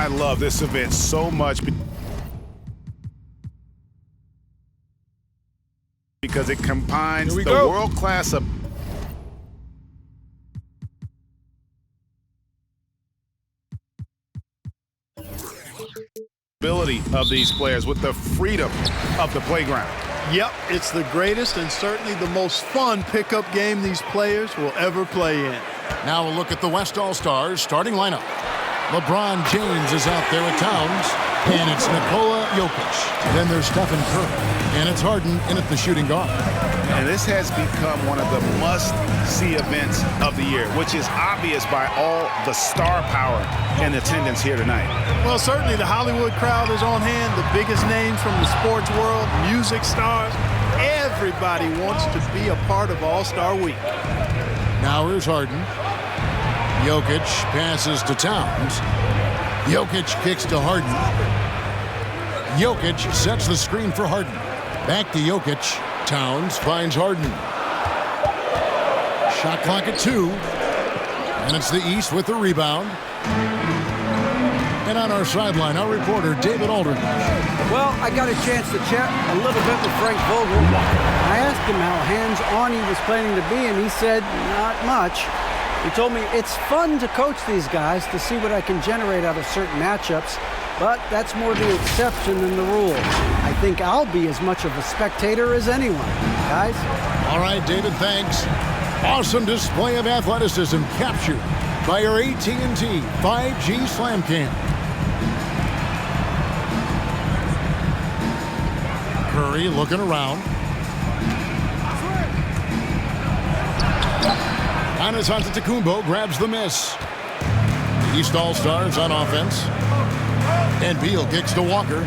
I love this event so much because it combines the world-class ability of these players with the freedom of the playground. Yep, it's the greatest and certainly the most fun pickup game these players will ever play in. Now a look at the West All-Stars starting lineup. LeBron James is out there at Towns, and it's Nikola Jokic. Then there's Stephen Curry, and it's Harden in at the shooting guard. And this has become one of the must-see events of the year, which is obvious by all the star power and attendance here tonight. Well, certainly the Hollywood crowd is on hand, the biggest names from the sports world, music stars. Everybody wants to be a part of All-Star Week. Now here's Harden. Jokic passes to Towns. Jokic kicks to Harden. Jokic sets the screen for Harden. Back to Jokic. Towns finds Harden. Shot clock at 2. And it's the East with the rebound. And on our sideline, our reporter, David Aldridge. Well, I got a chance to chat a little bit with Frank Vogel. I asked him how hands-on he was planning to be, and he said, not much. He told me it's fun to coach these guys to see what I can generate out of certain matchups, but that's more the exception than the rule. I think I'll be as much of a spectator as anyone. Guys? All right, David, thanks. Awesome display of athleticism captured by our AT&T 5G Slam Cam. Curry looking around. Giannis Antetokounmpo grabs the miss. The East All-Stars on offense. And Beal kicks to Walker.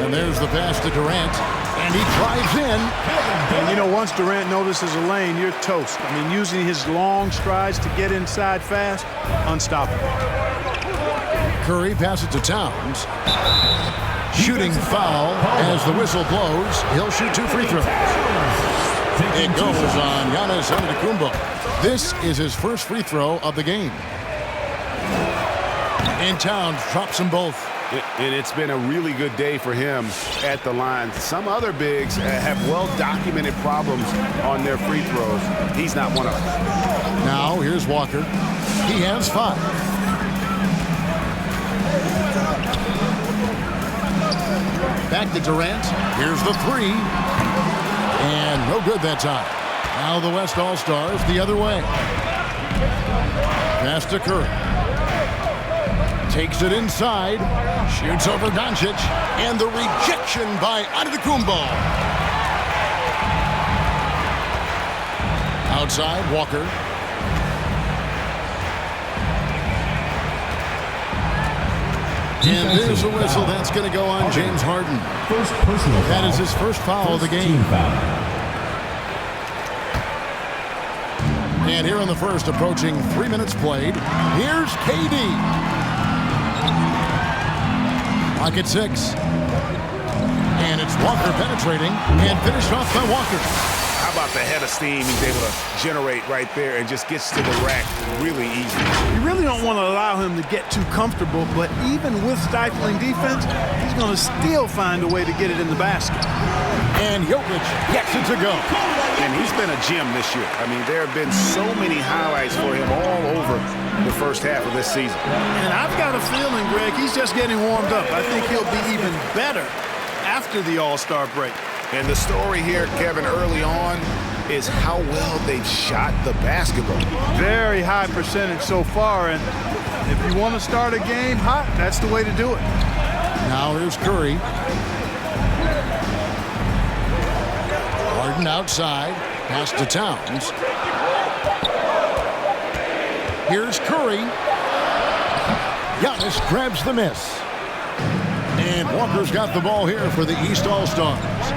And there's the pass to Durant. And he drives in. And you know, once Durant notices a lane, you're toast. I mean, using his long strides to get inside fast, unstoppable. Curry passes to Towns. Shooting foul as the whistle blows. He'll shoot 2 free throws. It goes on Giannis Antetokounmpo. This is his first free throw of the game. And Towns drops them both. And it's been a really good day for him at the line. Some other bigs have well-documented problems on their free throws. He's not one of them. Now here's Walker. He has 5. Back to Durant. Here's the 3. And no good that time. Now the West All-Stars the other way. Pass to Curry. Takes it inside. Shoots over Doncic. And the rejection by Antetokounmpo. Outside, Walker. And there's a whistle. That's going to go on James Harden. That is his first foul of the game. And here in the first, approaching 3 minutes played, here's KD. Clock at 6. And it's Walker penetrating and finished off by Walker. How about the head of steam he's able to generate right there and just gets to the rack really easy. You really don't want to allow him to get too comfortable, but even with stifling defense, he's going to still find a way to get it in the basket. And Jokic gets it to go. And he's been a gem this year. I mean, there have been so many highlights for him all over the first half of this season. And I've got a feeling, Greg, he's just getting warmed up. I think he'll be even better after the All-Star break. And the story here, Kevin, early on is how well they've shot the basketball. Very high percentage so far, and if you want to start a game hot, that's the way to do it. Now here's Curry. Harden outside, pass to Towns. Here's Curry. Giannis grabs the miss. And Walker's got the ball here for the East All-Stars.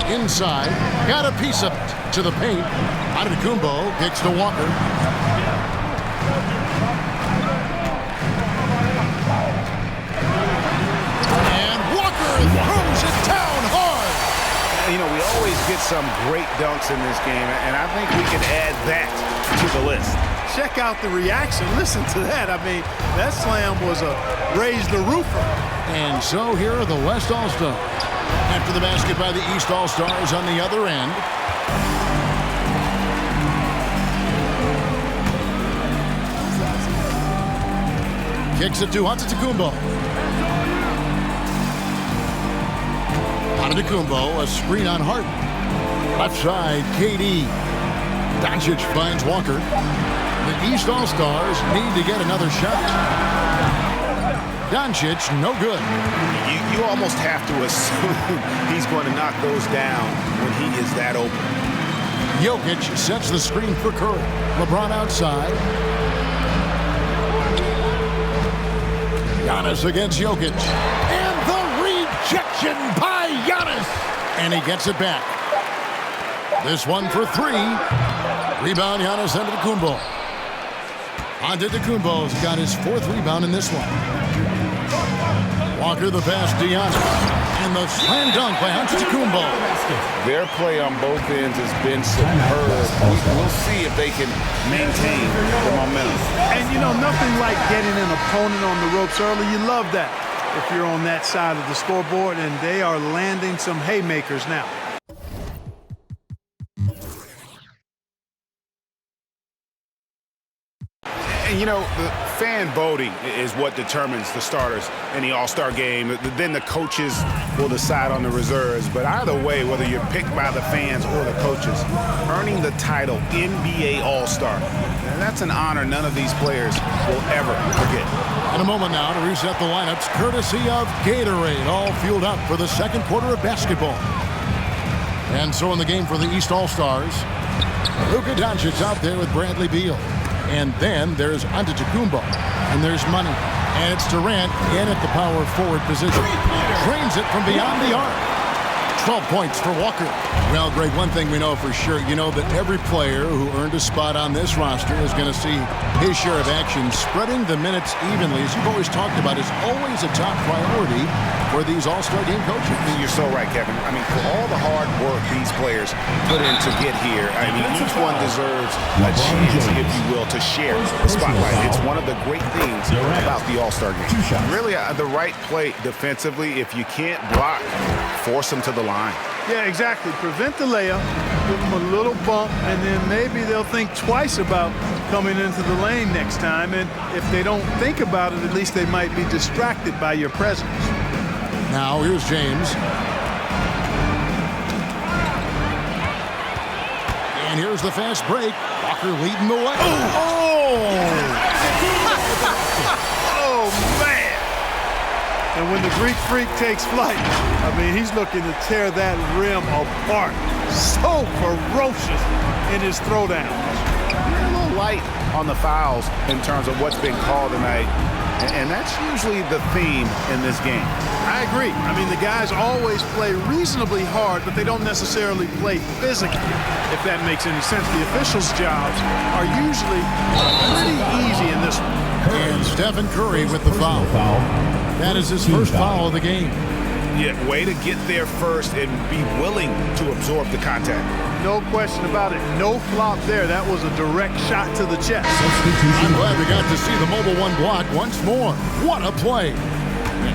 Inside, got a piece of it to the paint. Antetokounmpo kicks to Walker. And Walker throws it down hard. You know, we always get some great dunks in this game, and I think we can add that to the list. check out the reaction. Listen to that. I mean, that slam was a raise the roofer. And so here are the West All-Stars. After the basket by the East All-Stars on the other end. Kicks it to Antetokounmpo. Antetokounmpo, a screen on Hart. Left side, KD. Doncic finds Walker. The East All-Stars need to get another shot. Doncic, no good. You almost have to assume he's going to knock those down when he is that open. Jokic sets the screen for Curry. LeBron outside. Giannis against Jokic. And the rejection by Giannis. And he gets it back. This one for three. Rebound, Giannis Antetokounmpo. Antetokounmpo's got his fourth rebound in this one. Walker the pass to Giannis. And the slam dunk by Antetokounmpo. Their play on both ends has been superb. We'll see if they can maintain the momentum. And, you know, nothing like getting an opponent on the ropes early. You love that if you're on that side of the scoreboard, and they are landing some haymakers now. And, you know, the fan voting is what determines the starters in the All-Star game. Then the coaches will decide on the reserves. But either way, whether you're picked by the fans or the coaches, earning the title NBA All-Star, that's an honor none of these players will ever forget. In a moment now to reset the lineups, courtesy of Gatorade, all fueled up for the second quarter of basketball. And so in the game for the East All-Stars, Luka Doncic out there with Bradley Beal. And then there's Antetokounmpo. And there's Money. And it's Durant in at the power forward position. Drains it from beyond the arc. 12 points for Walker. Well, Greg, one thing we know for sure, you know that every player who earned a spot on this roster is going to see his share of action. Spreading the minutes evenly, as you've always talked about, is always a top priority for these All-Star game coaches. You're so right, Kevin. I mean, for all the hard work these players put in to get here, I mean, each one deserves a chance, if you will, to share the spotlight. It's one of the great things about the All-Star game. Really, the right play defensively. If you can't block, force them to the line. Yeah, exactly. Prevent the layup, give them a little bump, and then maybe they'll think twice about coming into the lane next time. And if they don't think about it, at least they might be distracted by your presence. Now here's James. And here's the fast break. Walker leading the way. Oh, man. And when the Greek Freak takes flight, I mean, he's looking to tear that rim apart. So ferocious in his throwdown. You're a little light on the fouls in terms of what's been called tonight. And that's usually the theme in this game. I agree. I mean, the guys always play reasonably hard, but they don't necessarily play physically, if that makes any sense. The officials' jobs are usually pretty easy in this one. And Stephen Curry with the foul. That is his first foul of the game. Yeah, way to get there first and be willing to absorb the contact. No question about it. No flop there. That was a direct shot to the chest. I'm glad we got to see the mobile one block once more. What a play.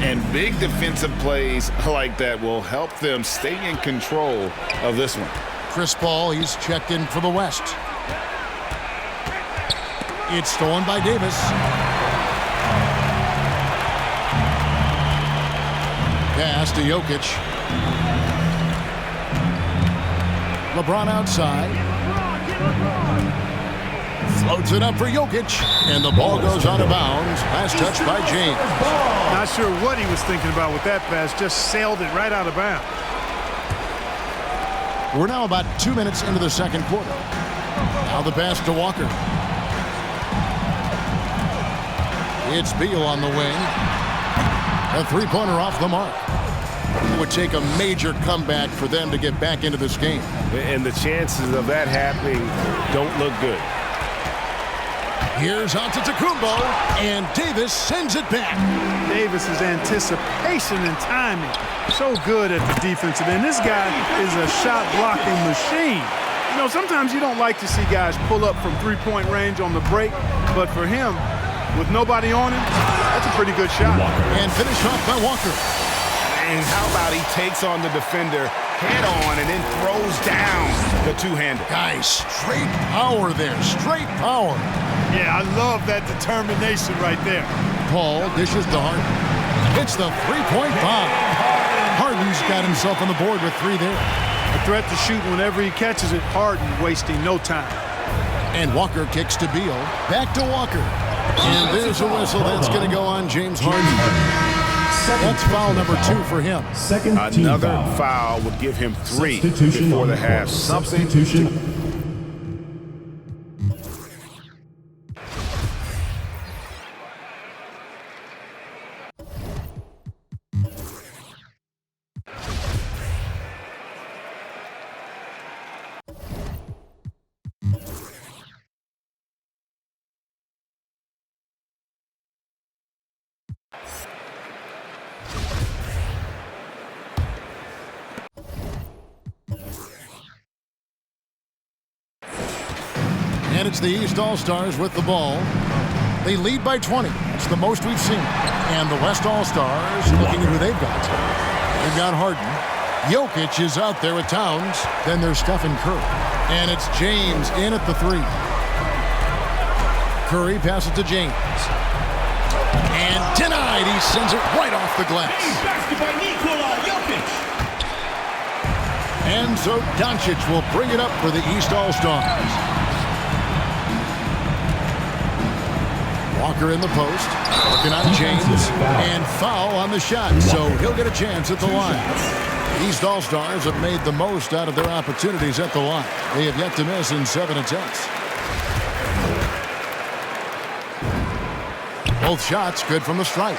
And big defensive plays like that will help them stay in control of this one. Chris Paul, he's checked in for the West. It's stolen by Davis. Pass to Jokic. LeBron outside. Floats it up for Jokic. And the ball goes out of bounds. Last touch by James. Not sure what he was thinking about with that pass. Just sailed it right out of bounds. We're now about 2 minutes into the second quarter. Now the pass to Walker. It's Beal on the wing. A three-pointer off the mark. It would take a major comeback for them to get back into this game. And the chances of that happening don't look good. Here's Antetokounmpo, and Davis sends it back. Davis's anticipation and timing, so good at the defensive end. This guy is a shot-blocking machine. You know, sometimes you don't like to see guys pull up from three-point range on the break, but for him, with nobody on him, that's a pretty good shot. And finished off by Walker. And how about he takes on the defender head on and then throws down the two-hander. Guys, straight power there, straight power. Yeah, I love that determination right there. Paul dishes to Harden. Hits the three-point bomb. Harden's got himself on the board with 3 there. A threat to shoot whenever he catches it. Harden wasting no time. And Walker kicks to Beal. Back to Walker. And there's a whistle that's going to go on James Harden. That's foul number 2 for him. Another foul would give him 3 before the half. Something to... And it's the East All-Stars with the ball. They lead by 20. It's the most we've seen. And the West All-Stars looking at who they've got. They've got Harden. Jokic is out there with Towns. Then there's Stephen Curry. And it's James in at the 3. Curry passes to James. And denied. He sends it right off the glass. And so Doncic will bring it up for the East All-Stars. Walker in the post, working on James, and foul on the shot, so he'll get a chance at the line. The East All-Stars have made the most out of their opportunities at the line. They have yet to miss in 7 attempts. Both shots good from the stripe.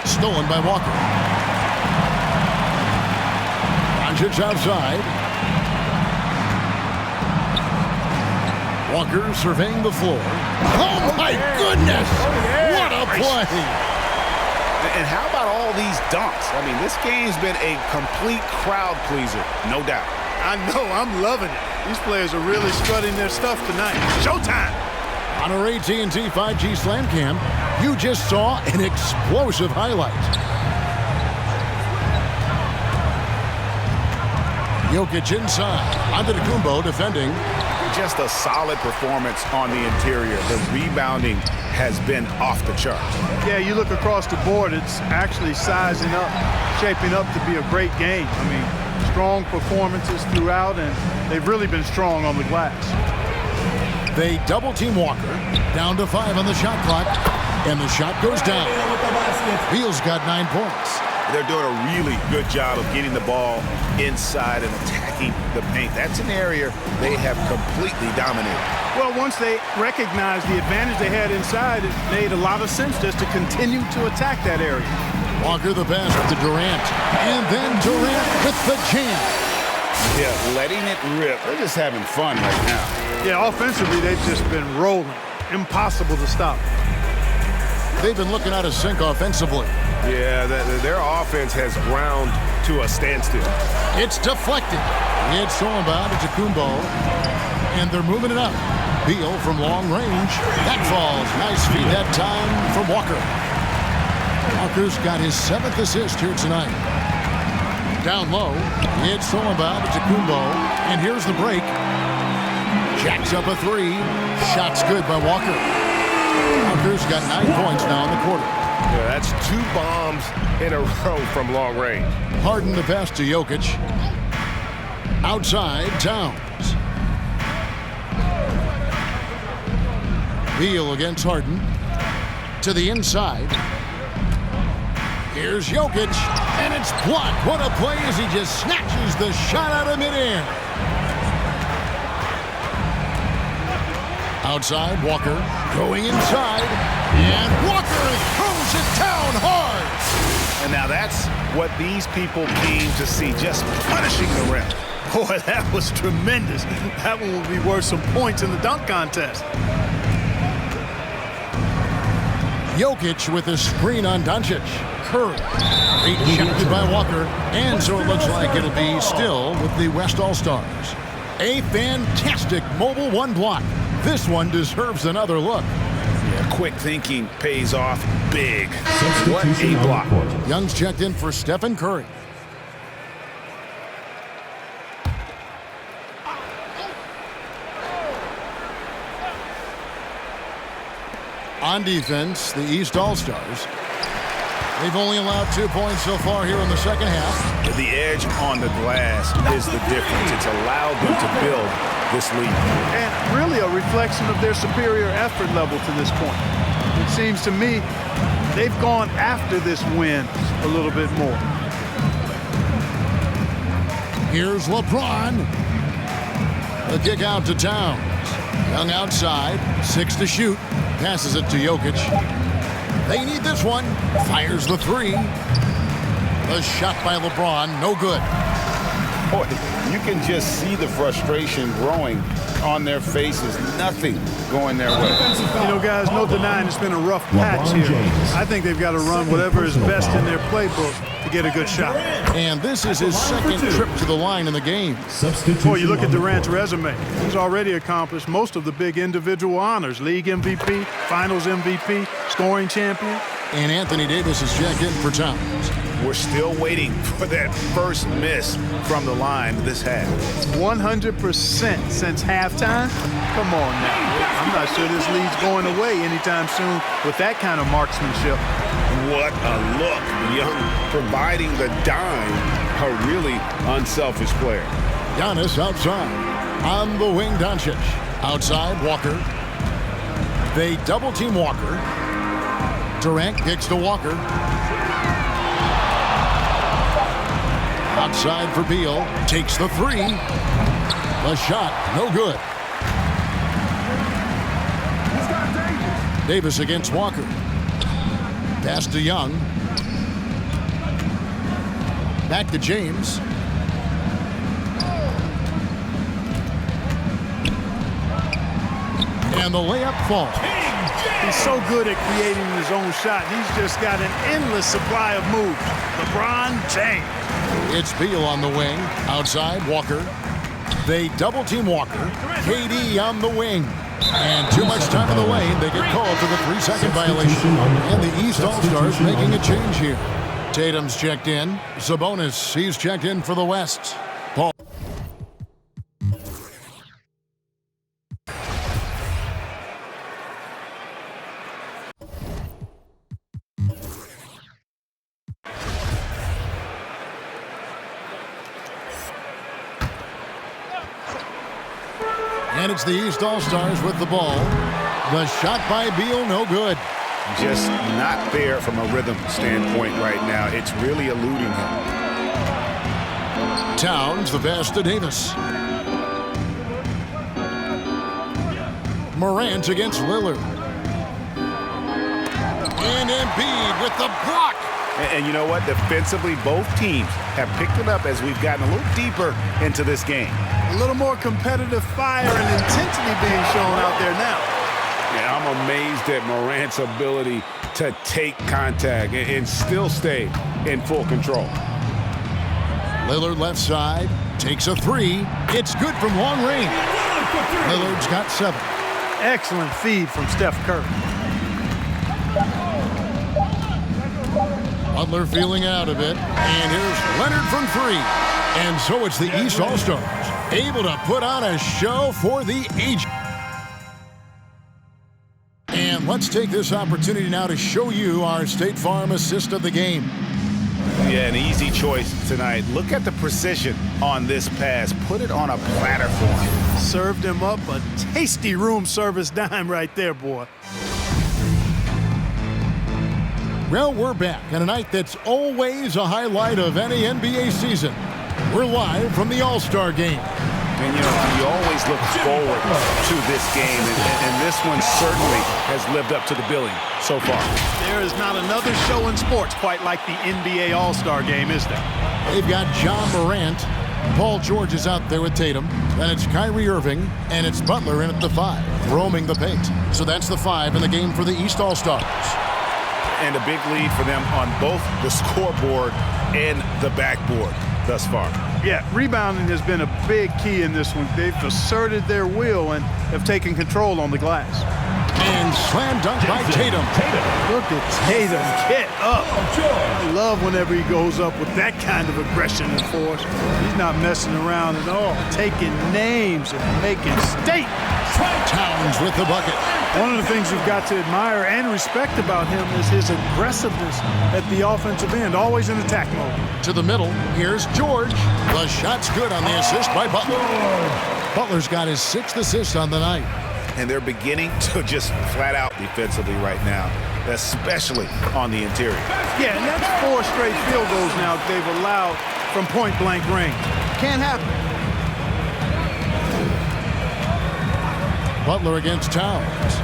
Stolen by Walker. Doncic outside. Walker surveying the floor. Oh, my goodness! What a play! And how about all these dunks? I mean, this game's been a complete crowd pleaser, no doubt. I know, I'm loving it. These players are really strutting their stuff tonight. Showtime! On our AT&T 5G Slam Cam, you just saw an explosive highlight. Jokic inside. Antetokounmpo defending. Just a solid performance on the interior. The rebounding has been off the charts. Yeah, you look across the board, it's actually sizing up, shaping up to be a great game. I mean, strong performances throughout, and they've really been strong on the glass. They double-team Walker, down to 5 on the shot clock, and the shot goes down. Beal's got 9 points. They're doing a really good job of getting the ball inside and attacking the paint. That's an area they have completely dominated. Well, once they recognized the advantage they had inside, it made a lot of sense just to continue to attack that area. Walker the pass to Durant, and then Durant with the jam. Yeah, letting it rip. They're just having fun right now. Yeah, offensively, they've just been rolling. Impossible to stop. They've been looking out of sync offensively. Yeah, their offense has ground to a standstill. It's deflected. It's stolen by Antetokounmpo, and they're moving it up. Beal from long range. That falls. Nice feed that time from Walker. Walker's got his 7th assist here tonight. Down low. It's stolen by Antetokounmpo, and here's the break. Jacks up a 3. Shot's good by Walker. Walker's got 9 points now in the quarter. Yeah, that's 2 bombs in a row from long range. Harden the pass to Jokic. Outside, Towns. Beal against Harden. To the inside. Here's Jokic, and it's blocked. What a play as he just snatches the shot out of midair. Outside, Walker going inside, and Walker throws it down hard. And now that's what these people came to see, just punishing the rim. Boy, that was tremendous. That one will be worth some points in the dunk contest. Jokic with a screen on Doncic. Curry. Rejected by Walker. And so it looks like it'll be still with the West All-Stars. A fantastic mobile one block. This one deserves another look. Yeah, quick thinking pays off big. What a block. Young's checked in for Stephen Curry. On defense, the East All-Stars. They've only allowed 2 points so far here in the second half. The edge on the glass is the difference. It's allowed them to build this lead. And really a reflection of their superior effort level to this point. It seems to me they've gone after this win a little bit more. Here's LeBron. The kick out to Towns. Young outside, 6 to shoot. Passes it to Jokic. They need this one. Fires the 3. The shot by LeBron, no good. Boy, you can just see the frustration growing on their faces. Nothing going their way. You know, guys, no denying it's been a rough patch here. I think they've got to run whatever is best in their playbook to get a good shot. And this is his second trip to the line in the game. Boy, you look at Durant's resume. He's already accomplished most of the big individual honors. League MVP, Finals MVP, scoring champion. And Anthony Davis is checked in for Towns. We're still waiting for that first miss from the line this half. 100% since halftime? Come on now. I'm not sure this lead's going away anytime soon with that kind of marksmanship. What a look. Young providing the dime. A really unselfish player. Giannis outside. On the wing, Doncic. Outside, Walker. They double-team Walker. Durant kicks to Walker. Outside for Beal. Takes the 3. The shot, no good. Davis against Walker. Pass to Young. Back to James. And the layup falls. He's so good at creating his own shot. He's just got an endless supply of moves. LeBron James. It's Beal on the wing. Outside, Walker. They double-team Walker. KD on the wing. And too much time in the lane. They get called for the 3-second violation. And the East All-Stars making a change here. Tatum's checked in. Sabonis, he's checked in for the West. Paul. And it's the East All-Stars with the ball. The shot by Beal, no good. Just not there from a rhythm standpoint right now. It's really eluding him. Towns, the pass to Davis. Morant against Lillard. And Embiid with the block. And you know what? Defensively, both teams have picked it up as we've gotten a little deeper into this game. A little more competitive fire and intensity being shown out there now. Yeah, I'm amazed at Morant's ability to take contact and still stay in full control. Lillard left side, takes a 3. It's good from long range. Lillard's got 7. Excellent feed from Steph Curry. Butler feeling out a bit. And here's Leonard from 3. And so it's the East All-Stars able to put on a show for the age. And let's take this opportunity now to show you our State Farm assist of the game. Yeah, an easy choice tonight. Look at the precision on this pass. Put it on a platter for him. Served him up a tasty room service dime right there, boy. Well, we're back on a night that's always a highlight of any NBA season. We're live from the All-Star Game. And, you know, you always look forward to this game, and this one certainly has lived up to the billing so far. There is not another show in sports quite like the NBA All-Star Game, is there? They've got John Morant. Paul George is out there with Tatum. Then it's Kyrie Irving, and it's Butler in at the 5, roaming the paint. So that's the 5 in the game for the East All-Stars. and a big lead for them on both the scoreboard and the backboard thus far. Yeah, rebounding has been a big key in this one. They've asserted their will and have taken control on the glass. And slam dunk by Tatum. Look at Tatum get up. I love whenever he goes up with that kind of aggression and force. He's not messing around at all, taking names and making statements. Towns with the bucket. One of the things you've got to admire and respect about him is his aggressiveness at the offensive end, always in attack mode. To the middle, here's George. The shot's good on the assist by Butler. Butler's got his 6th assist on the night. And they're beginning to just flat out defensively right now, especially on the interior. Yeah, and that's 4 straight field goals now they've allowed from point-blank range. Can't happen. Butler against Towns.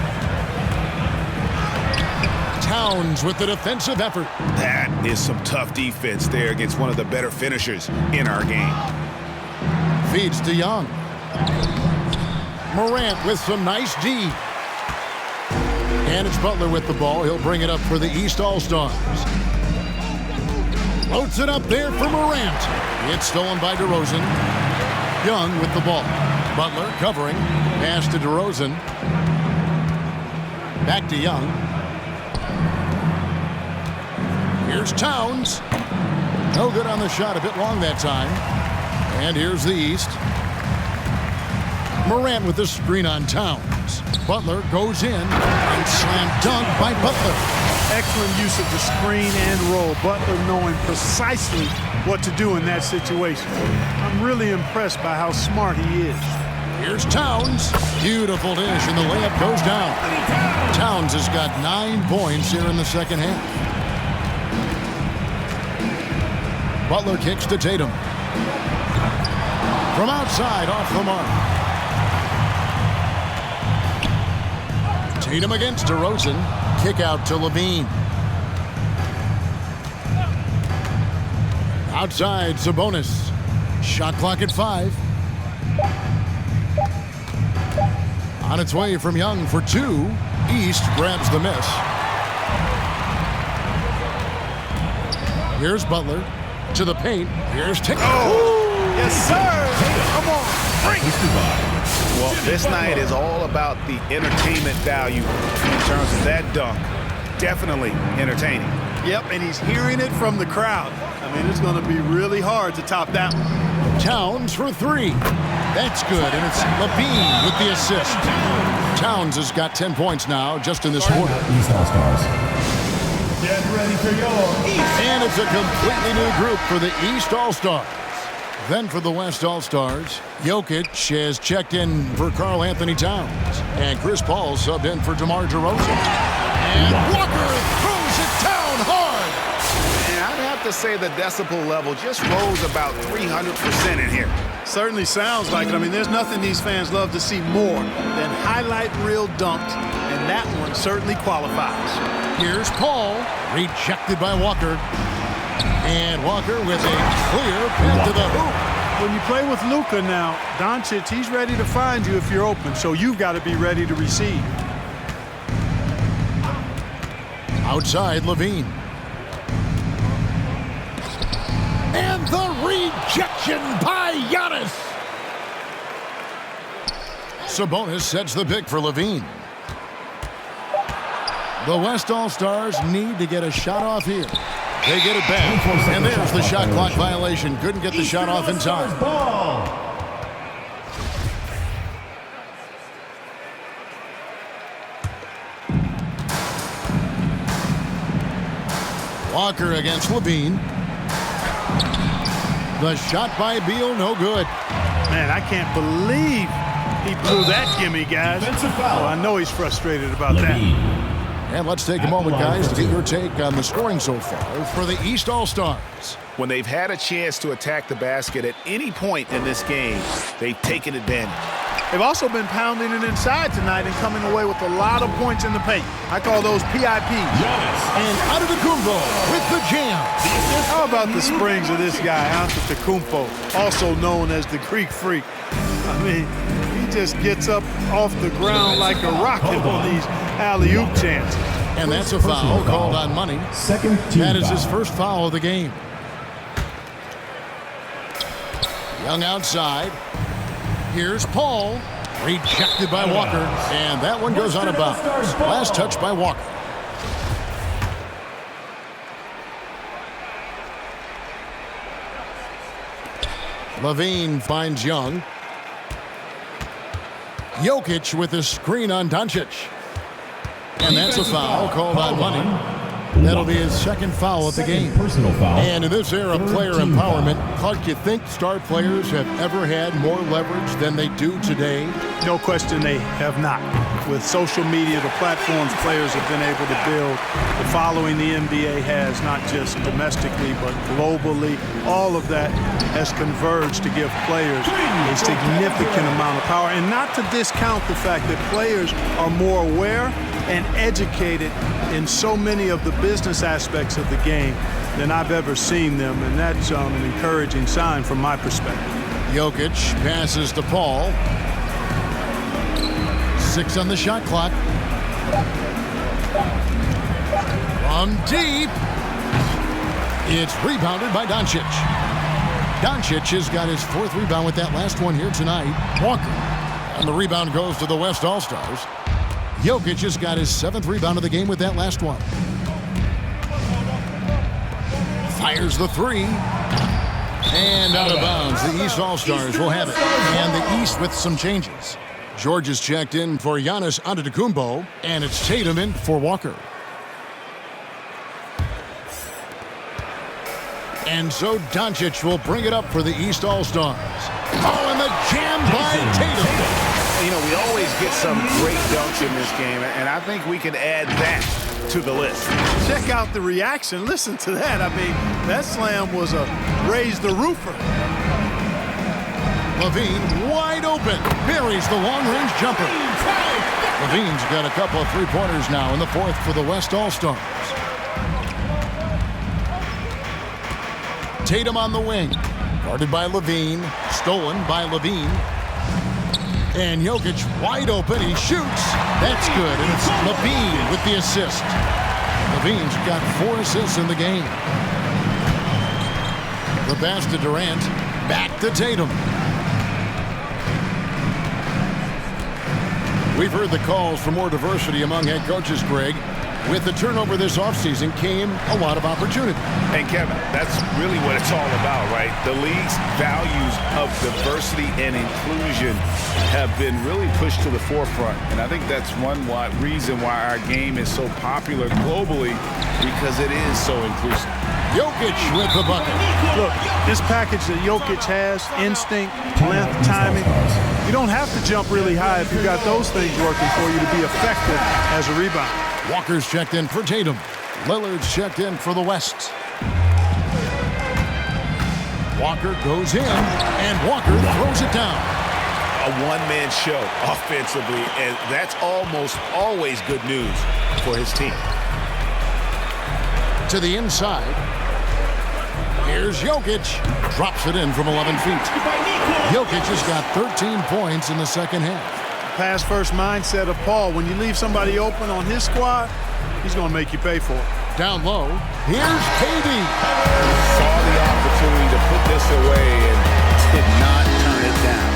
Towns with the defensive effort. That is some tough defense there against one of the better finishers in our game. Feeds to Young. Morant with some nice D. And it's Butler with the ball. He'll bring it up for the East All-Stars. Floats it up there for Morant. It's stolen by DeRozan. Young with the ball. Butler covering. Pass to DeRozan. Back to Young. Here's Towns. No good on the shot. A bit long that time. And here's the East. Morant with the screen on Towns. Butler goes in and slam dunk by Butler. Excellent use of the screen and roll. Butler knowing precisely what to do in that situation. I'm really impressed by how smart he is. Here's Towns. Beautiful dish, and the layup goes down. Towns has got 9 points here in the second half. Butler kicks to Tatum. From outside, off the mark. Tatum against DeRozan. Kick out to Levine. Outside, Sabonis. Shot clock at 5. On its way from Young for 2. East grabs the miss. Here's Butler to the paint. Here's Tatum. Oh, yes, sir. Come on, bring it. Well, this night is all about the entertainment value in terms of that dunk. Definitely entertaining. Yep, and he's hearing it from the crowd. I mean, it's going to be really hard to top that one. Towns for 3. That's good, and it's Levine with the assist. Towns has got 10 points now just in this quarter. East All-Stars. Get ready for your East. And it's a completely new group for the East All-Stars. Then for the West All-Stars, Jokic has checked in for Karl Anthony Towns. And Chris Paul subbed in for DeMar DeRozan. And Walker throws it down hard. And I'd have to say the decibel level just rose about 300% in here. Certainly sounds like it. I mean, there's nothing these fans love to see more than highlight reel dunks, and that one certainly qualifies. Here's Paul, rejected by Walker. And Walker with a clear path to the hoop. When you play with Luka now, Doncic, he's ready to find you if you're open, so you've got to be ready to receive. Outside, Levine. And the rejection by Giannis. Sabonis sets the pick for Levine. The West All-Stars need to get a shot off here. They get it back, and there's the shot clock violation. Couldn't get the shot off in time. Walker against Levine. The shot by Beal, no good. Man, I can't believe he blew that gimme, guys. Oh, I know he's frustrated about that. And let's take a moment, guys, to get your take on the scoring so far for the East All-Stars. When they've had a chance to attack the basket at any point in this game, they've taken advantage. They've also been pounding it inside tonight and coming away with a lot of points in the paint. I call those PIPs. And Antetokounmpo with the jam. How about the springs of this guy, Antetokounmpo, also known as the Greek Freak? I mean, he just gets up off the ground like a rocket on these alley-oop chances. And that's a foul called on Money. Second team That is foul. his first foul of the game. Young outside. Here's Paul. Rejected by Walker. And that one goes out of bounds. Last touch by Walker. Levine finds Young. Jokic with a screen on Doncic. And that's a foul called on Money. That'll be his second foul of the game. Personal foul. And in this era of player empowerment, Clark, you think star players have ever had more leverage than they do today? No question they have not. With social media, the platforms players have been able to build, the following the NBA has, not just domestically, but globally, all of that has converged to give players a significant amount of power. And not to discount the fact that players are more aware and educated in so many of the business aspects of the game than I've ever seen them, and that's an encouraging sign from my perspective. Jokic passes to Paul. 6 on the shot clock. From deep. It's rebounded by Doncic. Doncic has got his 4th rebound with that last one here tonight. Walker. And the rebound goes to the West All-Stars. Jokic has got his 7th rebound of the game with that last one. Fires the 3. And out of bounds. The East All-Stars will have it. And the East with some changes. George is checked in for Giannis Antetokounmpo, and it's Tatum in for Walker. And so Doncic will bring it up for the East All-Stars. Oh, and the jam by Tatum. You know, we always get some great dunks in this game, and I think we can add that to the list. Check out the reaction. Listen to that. I mean, that slam was a raise the roofer. Levine wide open. Buries the long-range jumper. Levine's got a couple of three-pointers now in the 4th for the West All-Stars. Tatum on the wing. Guarded by Levine. Stolen by Levine. And Jokic wide open. He shoots. That's good. And it's Levine with the assist. Levine's got 4 assists in the game. The pass to Durant. Back to Tatum. We've heard the calls for more diversity among head coaches, Greg. With the turnover this offseason came a lot of opportunity. And Kevin, that's really what it's all about, right? The league's values of diversity and inclusion have been really pushed to the forefront. And I think that's one reason why our game is so popular globally, because it is so inclusive. Jokic with the bucket. Look, this package that Jokic has, instinct, length, timing, you don't have to jump really high if you've got those things working for you to be effective as a rebound. Walker's checked in for Tatum. Lillard's checked in for the West. Walker goes in, and Walker throws it down. A one-man show offensively, and that's almost always good news for his team. To the inside. Here's Jokic. Drops it in from 11 feet. Jokic has got 13 points in the second half. Pass-first mindset of Paul. When you leave somebody open on his squad, he's going to make you pay for it. Down low. Here's KD. Saw the opportunity to put this away and did not turn it down.